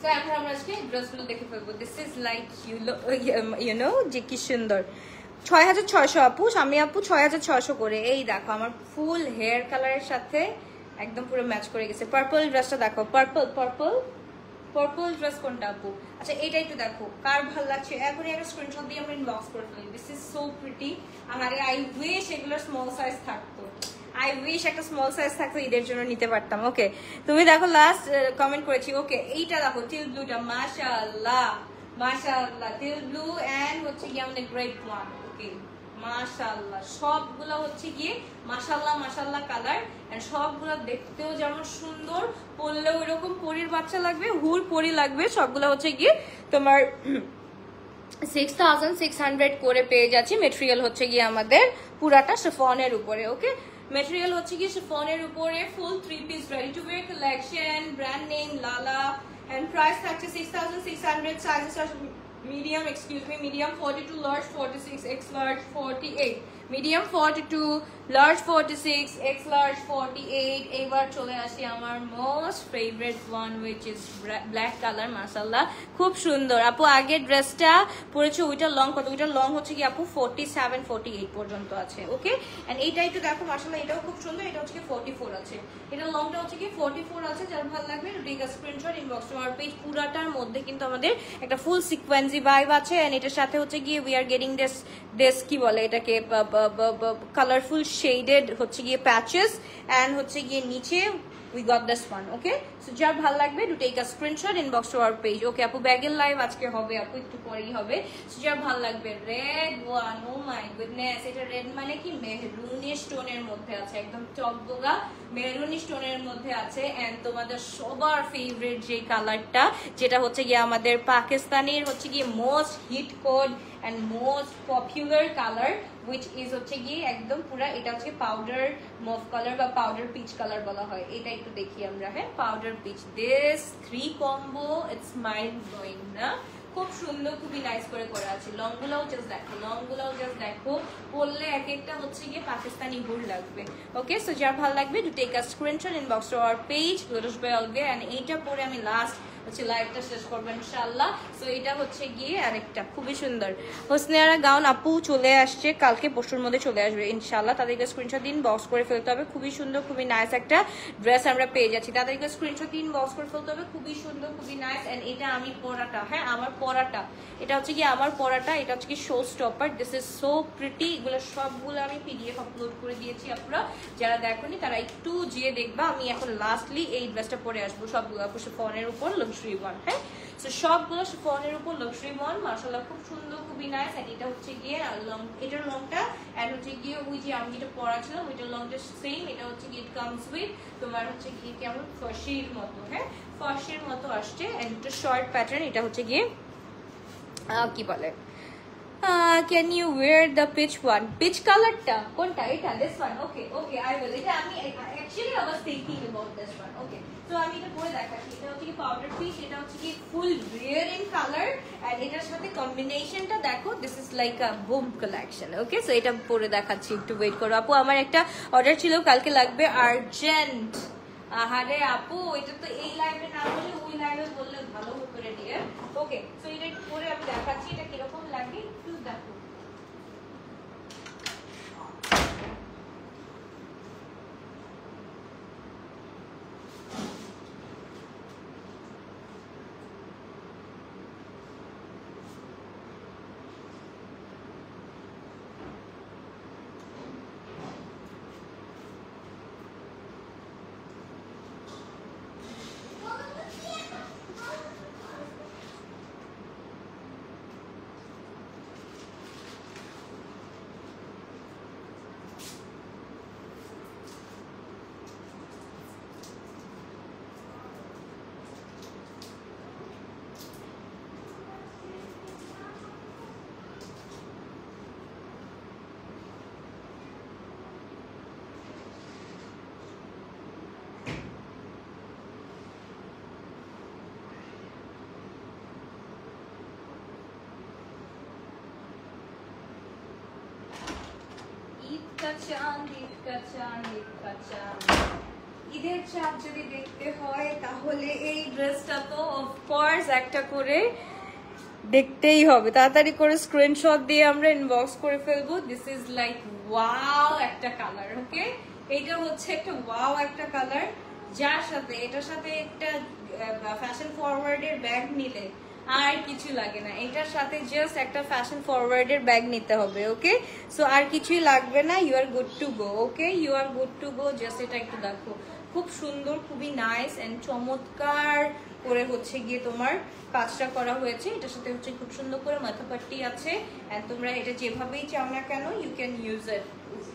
তো এখন আমরা আজকে ড্রেসগুলো দেখে ফেলবো। This is like you know যে কি সুন্দর। 6600 আপু, স্বামী আপু 6600 করে। এই দেখো আমার ফুল হেয়ার কালারের সাথে একদম পুরো ম্যাচ করে গেছে। পার্পল ড্রেসটা দেখো, পার্পল পার্পল পার্পল ড্রেস কোনটা আপু? আচ্ছা এটা একটু দেখো কার ভালো লাগছে, এখনই একটা স্ক্রিনশট দিয়ে আমরা ইনবক্স করে ফেলি। This is so pretty. আরে আই উইশ এগুলোর স্মল সাইজ থাকতো, আই উইশ একটা স্মল সাইজ থাকতো, ঈদের জন্য নিতে পারতাম। ওকে তুমি দেখো লাস্ট কমেন্ট করেছি। ওকে এইটা দেখো টিল ব্লুটা, মাশাআল্লাহ মাশাআল্লাহ, টিল ব্লু এন্ড হচ্ছে কি আমাদের গ্রেট ওয়ান। ওকে মাশাআল্লাহ, সবগুলো হচ্ছে গিয়ে মাশাআল্লাহ মাশাআল্লাহ কালার, এন্ড সবগুলো দেখতেও যেমন সুন্দর, পরলেও এরকম পরীর বাচ্চা লাগবে, হুর পরী লাগবে। সবগুলো হচ্ছে গিয়ে তোমার 6600 করে পেয়ে যাচ্ছি। মেটেরিয়াল হচ্ছে গিয়ে আমাদের পুরাটা শিফনের উপরে। ওকে মেটেরিয়াল হচ্ছে গিয়ে শিফনের উপরে, ফুল 3 piece ready to wear collection, brand name লালা, এন্ড প্রাইস থাকছে 6600। সাইজেস আছে medium, excuse me, medium 42, large 46, x large 48, medium 42, large 46, x large 48. এবার চলে আসি আমার most favourite one which is black color। মাশাআল্লাহ খুব সুন্দর আপু। আগের ড্রেসটা পরেছে ওইটা লং কত? ওইটা লং হচ্ছে কি আপু 47 48 পর্যন্ত আছে। ওকে এন্ড এইটা একটু দেখো মাশাআল্লাহ, এটাও খুব সুন্দর। এটা হচ্ছে কি 44 আছে, এটা লংটা হচ্ছে কি 44 আছে। যার ভালো লাগবে take a screenshot, inbox to our page. পুরাটার মধ্যে কিন্তু আমাদের একটা ফুল সিকোয়েন্সি ভাইব আছে, এন্ড এটার সাথে হচ্ছে গিয়ে উই আর গেটিং দিস কি বলে এটাকে, কালারফুল শেডেড হচ্ছে গিয়ে প্যাচেস, এন্ড হচ্ছে গিয়ে নিচে we got this one. Okay so যার ভালো লাগবে do take a screenshot, inbox to our page. Okay আপু ব্যাগের লাইভ আজকে হবে আপু, একটু পরেই হবে। so যার ভালো লাগবে red one, oh my goodness, এটা রেড মানে কি মেহরুনি স্টোনের মধ্যে আছে, একদম টকবগা মেহরুনি স্টোনের মধ্যে আছে। এন্ড তোমাদের সবার ফেভারিট যে কালারটা, যেটা হচ্ছে গিয়ে আমাদের পাকিস্তানের হচ্ছে গিয়ে most hit coord and most popular color which is হচ্ছে গিয়ে একদম পুরা, এটা হচ্ছে পাউডার মভ কালার বা পাউডার পিচ কালার বলা হয়। এটা একটু দেখি আমরা। হ্যাঁ powder peach, this 3 combo it's mind blowing না? খুব সুন্দর, খুবই নাইস করে করা আছে। লং গুলাও জাস্ট দেখো, লং গুলাও জাস্ট দেখো, পরলে এক একটা হচ্ছে গিয়ে পাকিস্তানি হুড লাগবে। ওকে সো যার ভালো লাগবে to take a screenshot, inbox to our page lotus by অলভে। এন্ড এইটা পরে আমি লাস্ট হচ্ছে লাইভটা শেষ করবো ইনশাআল্লাহ। সো এটা হচ্ছে গিয়ে আরেকটা খুবই সুন্দর হোসনিয়ারা গাউন আপু চলে আসছে, কালকে পরশুর মধ্যে চলে আসবে ইনশাআল্লাহ। তাদেরকে স্ক্রিনশট দিন বক্স করে ফেলতে হবে। খুবই সুন্দর, খুবই নাইস একটা ড্রেস আমরা পেয়ে যাচ্ছি। তাদেরকে স্ক্রিনশট দিন বক্স করে ফেলতে হবে। খুবই সুন্দর, খুবই নাইস। এন্ড এটা আমি পরাটা, হ্যাঁ আমার পরাটা, এটা হচ্ছে কি আমার পরাটা, এটা হচ্ছে কি show stopper. This is so pretty. এগুলো সবগুলো আমি পিডিএফ আপলোড করে দিয়েছি, আপনারা যারা দেখোনি তারা একটু যেয়ে দেখবা। আমি এখন লাস্টলি এই ড্রেসটা পরে আসবো, সবগুলো আপু শিফনের উপর লাক্সারি ওয়ান। হ্যাঁ সো সবগুলো শিফনের উপর লাক্সারি ওয়ান, মাশাআল্লাহ খুব সুন্দর, খুবই নাইস। এন্ড এটা হচ্ছে গিয়ে লং, এটার লংটা এন্ড হচ্ছে গিয়ে ওই যে আমি যেটা পরা ছিল ওইটার লংটা সেম। এটা হচ্ছে গিয়ে ইট কামস উইথ তোমার হচ্ছে গিয়ে কেমন ফর্সির মতো, হ্যাঁ ফর্সির মতো আসছে। এন্ড এটা শর্ট প্যাটার্ন, এটা হচ্ছে গিয়ে কি বলে, can you wear the peach one? Peach colorটা কোনটা? এটা this one. Okay okay I will. এটা আমি actually I was thinking about this one. Okay so আমি এটা পরে দেখাচ্ছি। এটা হচ্ছে কি পাউডার পিচ, এটা হচ্ছে কি ফুল রেয়ার ইন কালার, এন্ড এটার সাথে কম্বিনেশনটা দেখো, this is like a broom collection. Okay so এটা পরে দেখাচ্ছি, একটু ওয়েট করো আপু। আমার একটা অর্ডার ছিল কালকে লাগবে আর্জেন্ট। আরে আপু এটা তো এই লাইভে না বলে ওই লাইভে বললে ভালো হতো রে ডিয়ার। ওকে সো এটা পরে আমি দেখাচ্ছি এটা কিরকম লাগে, একটু দেখো। ईद का चांद ईद का चांद ईद का चांद ঈদের চাপ যদি দেখতে হয় তাহলে এই ড্রেসটা তো অফকোর্স একটা করে দেখতেই হবে। তাড়াতাড়ি করে স্ক্রিনশট দিয়ে আমরা ইনবক্স করে ফেলবো। দিস ইজ লাইক ওয়াও একটা কালার। ওকে, এটা হচ্ছে একটা ওয়াও একটা কালার, যার সাথে এটার সাথে একটা ফ্যাশন ফরওয়ার্ডের ব্যাগ নিলে আর কিছু লাগে না। এটার সাথে জাস্ট একটা ফ্যাশন ফরওয়ার্ডের ব্যাগ নিতে হবে। ওকে, সো আর কিছুই লাগবে না। You are good to go. Okay, you are good to go. Just এটা একটু দেখো, খুব সুন্দর, খুবই নাইস এন্ড চমৎকার করে হচ্ছে গিয়ে তোমার কাজটা করা হয়েছে। এটার সাথে হচ্ছে খুব সুন্দর করে মাথা পাট্টি আছে এন্ড তোমরা এটা যেভাবেই চাও না কেন ইউ ক্যান ইউজ ইট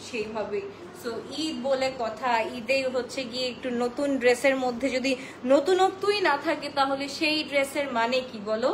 সেইভাবেই। সো ঈদ বলে কথা, ঈদে হচ্ছে গিয়ে একটু নতুন ড্রেসের মধ্যে যদি নতুনত্বই না থাকে তাহলে সেই ড্রেসের মানে কি বলো?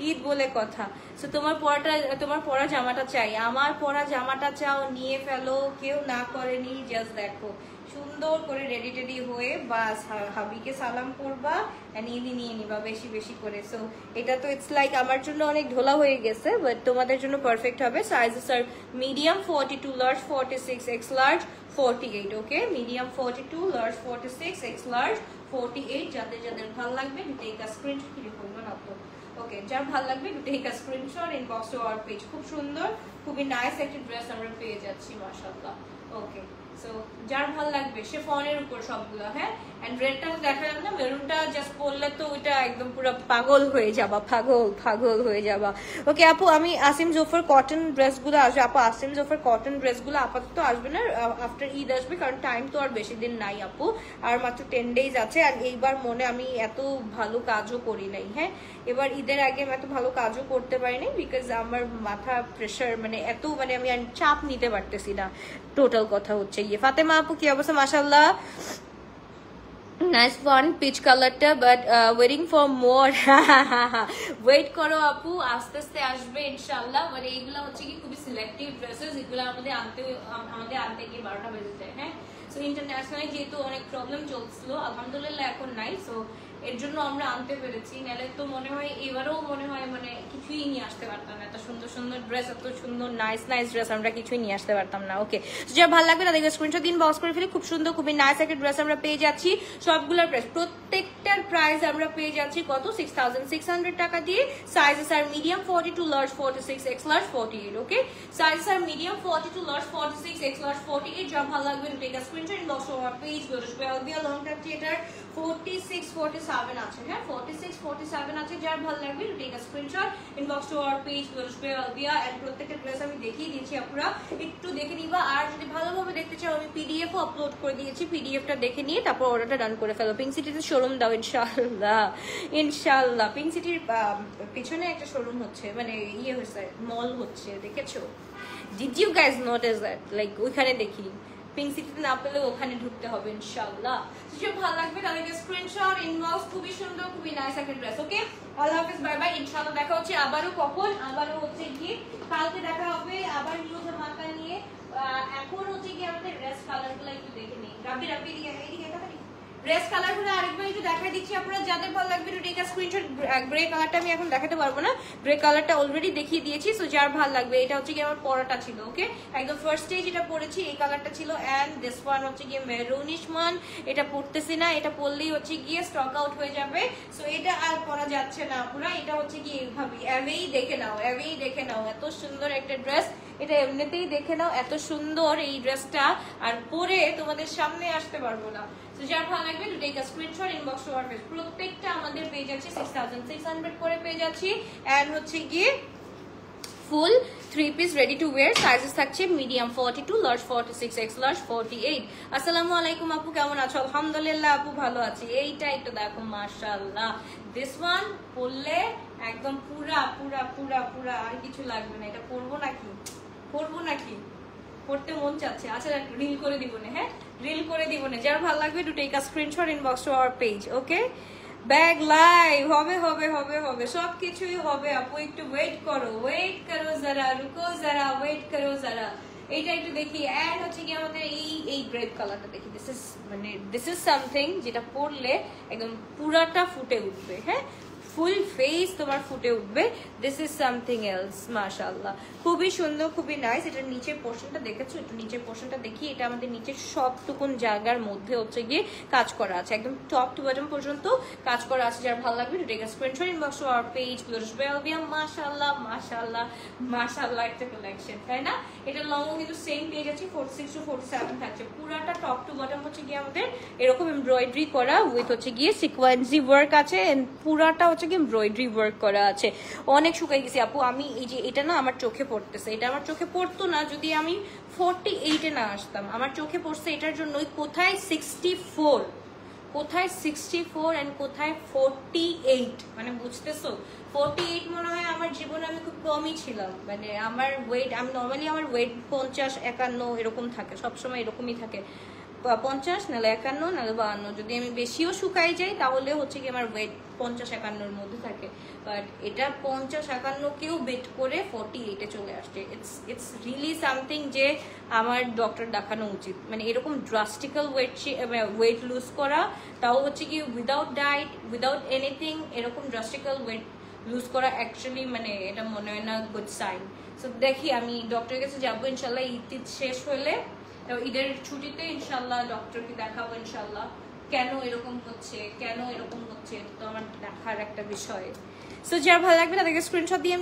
ঈদ বলে কথা। সো তোমার পরা জামাটা চাই, আমার পরা জামাটা চাও, নিয়ে ফেলো। কেউ না করেনি, জাস্ট দেখো সুন্দর করে রেডি টেডি হয়ে বাস হাবিকে সালাম করবা এন্ড ঈদি নিয়ে নিবা বেশি বেশি করে। সো এটা তো ইটস লাইক আমার জন্য অনেক ঢোলা হয়ে গেছে, বাট তোমাদের জন্য পারফেক্ট হবে। Sizes are medium 42 large 46 X large 48। Okay, medium 42 large 46 X large 48। যাদের ভালো লাগবে টেক আ স্ক্রিনশট কি করবেন আপু। ওকে, যার ভালো লাগবে take a screenshot inbox to our page. খুব সুন্দর, খুবই নাইস একটা ড্রেস আমরা পেয়ে যাচ্ছি মাশাআল্লাহ। ওকে, সো যার ভালো লাগবে সে ফোনের উপর সবগুলো। হ্যাঁ, এন্ড রেডটা দেখা যাবে না, মেরুনটা জাস্ট পরলে তো ওইটা একদম পুরো পাগল হয়ে যাবা, পাগল হয়ে যাবা। ওকে আপু, আমি আসিম জোফার কটন ড্রেসগুলো আসবে। আপু আসিম জোফার কটন ড্রেসগুলো আপাতত আসবে না, আফটার ঈদ আসবে, কারণ টাইম তো আর বেশি দিন নাই আপু, আর মাত্র 10 ডেজ আছে। আর এইবার মনে আমি এত ভালো কাজও করি নাই। হ্যাঁ, এবার ঈদের আগে আমি এত ভালো কাজও করতে পারিনি, বিকজ আমার মাথা প্রেশার মানে এত মানে আমি চাপ নিতে পারতেছি না। টোটাল কথা হচ্ছে গিয়ে। ফাতেমা আপু কি অবস্থা? মাশাআল্লাহ, নাইস ওয়ান পিচ কালারটা, but waiting for more. Wait করো আপু, আস্তে আস্তে আসবে ইনশাআল্লাহ। মানে এইগুলো হচ্ছে কি খুবই সিলেক্টিভ ড্রেসেস, এগুলো আমাদের আনতে গিয়ে 12টা বেজে যায়। হ্যাঁ, সো ইন্টারন্যাশনালি যেহেতু অনেক প্রবলেম চলছিল, আলহামদুলিল্লাহ এখন নাই, সো এর জন্য আমরা আনতে পেরেছি। নাহলে তো মনে হয় এবারেও মনে হয় মানে কিছুই নিয়ে আসতে পারতাম না। এত সুন্দর সুন্দর ড্রেস, এত সুন্দর নাইস ড্রেস আমরা কিছুই নিয়ে আসতে পারতাম না। ওকে, যা ভালো লাগবে তাদেরকে স্ক্রিনশট দিন, বক্স করে ফেলে। খুব সুন্দর, খুবই নাইস একটা ড্রেস আমরা পেয়ে যাচ্ছি। সবগুলোর প্রাইস, প্রত্যেকটার প্রাইস আমরা পেয়ে যাচ্ছি কত? 6600 টাকা দিয়ে। Sizes are medium 42 large 46 X large 48। Okay, sizes are medium 42 large 46 X large 48। যা ভালো লাগবে take a screenshot, inbox to our page. বেলবিয়া লং টাইপ থিয়েটার 46 47 আছে। হ্যাঁ, 46 47 আছে। যার ভালো লাগবে take a screenshot, inbox to our page বেলবিয়া। এন্ড প্রত্যেকটা ড্রেস আমি দেখিয়ে দিয়েছি, আপনারা একটু দেখে নিবা। আর যদি ভালোভাবে দেখতে চাও আমি পিডিএফ ও আপলোড করে দিয়েছি, পিডিএফটা দেখে নিয়ে তারপর অর্ডারটা ডান করে ফেলো। পিঙ্ক সিটিতে শোরুম দাও ইনশাআল্লাহ, ইনশাআল্লাহ। পিঙ্ক সিটির পিছনে একটা শোরুম হচ্ছে, মানে ইয়ে হচ্ছে, মল হচ্ছে, দেখেছো? Did you guys notice that? Like ওইখানে দেখি, পিঙ্ক সিটিতে না পেলে ওখানে ঢুকতে হবে ইনশাআল্লাহ। যেটা ভালো লাগবে তাদেরকে স্ক্রিনশট, ইনবক্স। খুবই সুন্দর, খুবই নাইস একটা ড্রেস। ওকে, আল্লাহ হাফেজ, বাই বাই। ইনশাআল্লাহ দেখা হচ্ছে আবারও কখন? আবারও হচ্ছে গিয়ে কালকে দেখা হবে আবার নিউ ধামাকা নিয়ে। এখন হচ্ছে গিয়ে আমাদের ড্রেস কালারগুলো একটু দেখে নিই। রাব্বি এইদিকে ড্রেস কালারগুলো আরেকবার একটু দেখাই দিচ্ছি। আপনারা যাদের ভালো লাগবে একটু টেক আ স্ক্রিনশট। গ্রে কালারটা আমি এখন দেখাতে পারবো না, গ্রে কালারটা অলরেডি দেখিয়ে দিয়েছি। সো যার ভালো লাগবে, এটা হচ্ছে কি আমার পরাটা ছিল। ওকে, একদম ফার্স্ট স্টেজ যেটা পরেছি এই কালারটা ছিল। এন্ড দিস ওয়ান হচ্ছে গিয়ে মেরুনিশ ওয়ান, এটা পরতেছি না, এটা পরলেই হচ্ছে গিয়ে স্টক আউট হয়ে যাবে। সো এটা আর পরা যাচ্ছে না পুরা। এটা হচ্ছে কি এইভাবে এভেই দেখে নাও, এভেই দেখে নাও, এত সুন্দর একটা ড্রেস। এটা এমনিতেই দেখে নাও, এত সুন্দর এই ড্রেসটা, আর পরে তোমাদের সামনে আসতে পারবো না। তো যার ভালো লাগবে to take a screenshot, inbox to our page. প্রত্যেকটা আমাদের পেয়ে যাচ্ছে 6600 করে পেয়ে যাচ্ছি। এন্ড হচ্ছে গিয়ে ফুল 3 piece ready to wire. Sizes থাকছে মিডিয়াম 42 লার্জ 46 এক্স লার্জ 48। আসসালামু আলাইকুম আপু, কেমন আছো? আলহামদুলিল্লাহ আপু, ভালো আছি। এইটা একটু দেখো, মাশাআল্লাহ। দিস ওয়ান পরলে একদম পুরা পুরা পুরা পুরা, আর কিছু লাগবে না। এটা পরবো নাকি পড়তে মন চাচ্ছে। আচ্ছা, রিল করে দিব না। হ্যাঁ, রিল করে দিব না। যার ভালো লাগবে to take a screenshot, inbox to our page. Okay, bag live হবে সবকিছুই হবে আপু। একটু ওয়েট করো যারা, রুকো যারা, ওয়েট করো যারা। এইটা একটু দেখি। এন্ড হচ্ছে কি আমাদের এই গ্রেপ কালারটা দেখি। দিস ইজ সামথিং যেটা পরলে একদম পুরাটা ফুটে উঠবে। হ্যাঁ, ফুল ফেস তোমার ফুটে উঠবে। দিস ইজ সামথিং এলস, মাশাআল্লাহ, খুবই সুন্দর, খুবই নাইস। এটার নিচের পোর্শনটা দেখেছো, একটু নিচের পোর্শনটা দেখি। এটা আমাদের নিচের সবটুকুন জায়গার মধ্যে হচ্ছে গিয়ে কাজ করা আছে, একদম টপ টু বটম পর্যন্ত কাজ করা আছে। যার ভালো লাগবে take a screenshot, inbox to our page glorious Belgium. মাশাআল্লাহ মাশাআল্লাহ মাশাআল্লাহ, একটা কালেকশন, তাই না? এটা লং কিন্তু সেম পেজ আছে, 46 to 47 থাকছে। পুরাটা টপ টু বটম হচ্ছে গিয়ে আমাদের এরকম এমব্রয়ডারি করা উইথ হচ্ছে গিয়ে সিকোয়েন্সি ওয়ার্ক আছে, এন্ড পুরাটা হচ্ছে গিয়ে এমব্রয়ডারি ওয়ার্ক করা আছে। অনেক শুকাই গেছি আপু আমি, এই যে এটা না আমার চোখে পড়তেছে, এটা আমার চোখে পড়তো না যদি আমি 48-এ না আসতাম। আমার চোখে পড়ছে এটার জন্যই, কোথায় 64, কোথায় 64 এন্ড কোথায় 48, মানে বুঝতেছো? 48 মনে হয় আমার জীবনে আমি খুব কমই ছিলাম, মানে আমার ওয়েট, আমি নর্মালি আমার ওয়েট 50-51 এরকম থাকে, সবসময় এরকমই থাকে, 50 নাহলে 51 নাহলে 52। যদি আমি বেশিও শুকাই যাই তাহলে হচ্ছে কি আমার ওয়েট 50-51-র মধ্যে থাকে, বাট এটা 50-51-কেও বেট করে 48-এ চলে আসছে। ইটস রিয়েলি সামথিং যে আমার ডক্টর দেখানো উচিত। মানে এরকম ড্রাস্টিক্যাল ওয়েট লুজ করা, তাও হচ্ছে কি উইদাউট ডায়েট, উইদাউট এনিথিং, এরকম ড্রাস্টিক্যাল ওয়েট লুজ করা অ্যাকচুয়ালি মানে এটা মনে হয় না গুড সাইন। সো দেখি আমি ডক্টরের কাছে যাবো ইনশাল্লাহ, ঈদ শেষ হলে, ঈদের ছুটিতে ইনশাল্লাহ ডক্টরকে দেখাবো ইনশাল্লাহ, কেন এরকম হচ্ছে, কেন এরকম হচ্ছে, তো আমার দেখার একটা বিষয়। সো যার ভালো লাগবে তাদেরকে স্ক্রিনশট দিয়ে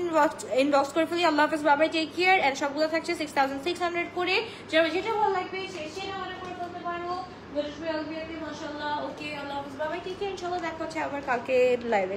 ইনবক্স করে ফেলি। আল্লাহ হাফেজ, বাবাই, টেক কেয়ার। এন্ড সবগুলো থাকছে 6600 করে, যারা যেটা ভালো লাগবে সেটা অর্ডার করে ফেলতে পারো। মাশাআল্লাহ, ওকে, আল্লাহ হাফেজ, বাবাই, টেক কেয়ার। ইনশাআল্লাহ দেখা হচ্ছে আবার কালকে লাইভে।